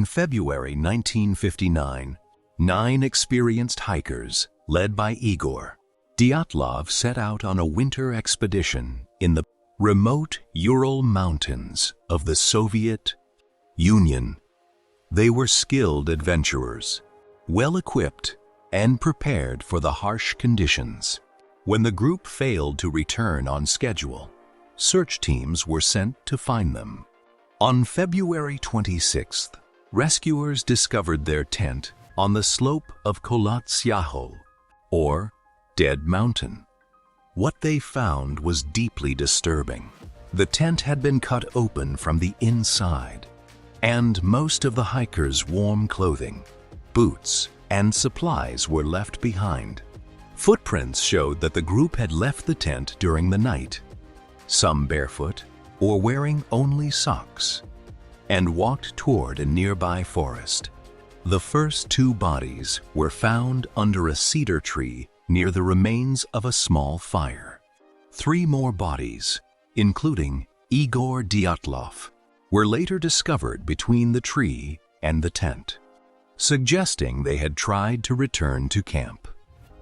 In February 1959, 9 experienced hikers, led by Igor, Dyatlov set out on a winter expedition in the remote Ural Mountains of the Soviet Union. They were skilled adventurers, well-equipped and prepared for the harsh conditions. When the group failed to return on schedule, search teams were sent to find them. On February 26th, rescuers discovered their tent on the slope of Kolatsyaho, or Dead Mountain. What they found was deeply disturbing. The tent had been cut open from the inside, and most of the hikers' warm clothing, boots, and supplies were left behind. Footprints showed that the group had left the tent during the night, some barefoot or wearing only socks, and walked toward a nearby forest. The first 2 bodies were found under a cedar tree near the remains of a small fire. 3 more bodies, including Igor Dyatlov, were later discovered between the tree and the tent, suggesting they had tried to return to camp.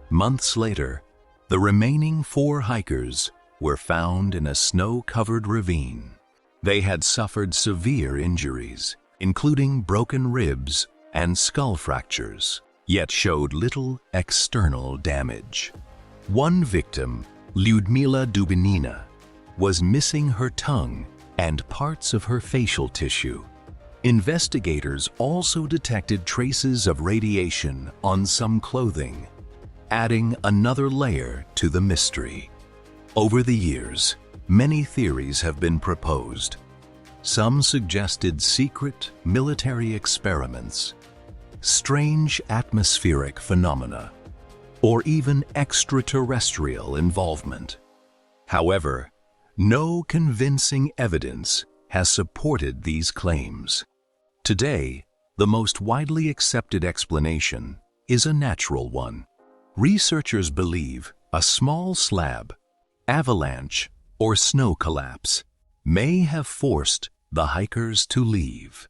Months later, the remaining 4 hikers were found in a snow-covered ravine. They had suffered severe injuries, including broken ribs and skull fractures, yet showed little external damage. One victim, Lyudmila Dubinina, was missing her tongue and parts of her facial tissue. Investigators also detected traces of radiation on some clothing, adding another layer to the mystery. Over the years, many theories have been proposed. Some suggested secret military experiments, strange atmospheric phenomena, or even extraterrestrial involvement. However, no convincing evidence has supported these claims. Today, the most widely accepted explanation is a natural one. Researchers believe a small slab, avalanche, or snow collapse may have forced the hikers to leave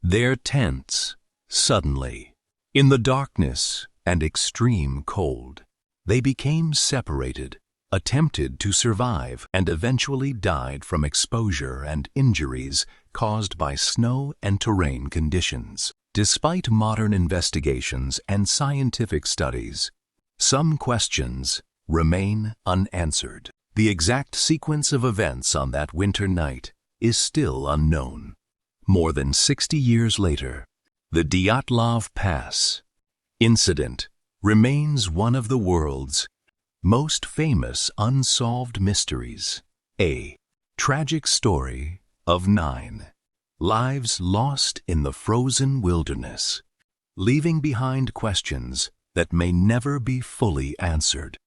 their tents suddenly. In the darkness and extreme cold, they became separated, attempted to survive, and eventually died from exposure and injuries caused by snow and terrain conditions. Despite modern investigations and scientific studies, some questions remain unanswered. The exact sequence of events on that winter night is still unknown. More than 60 years later, the Dyatlov Pass incident remains one of the world's most famous unsolved mysteries. A tragic story of 9 lives lost in the frozen wilderness, leaving behind questions that may never be fully answered.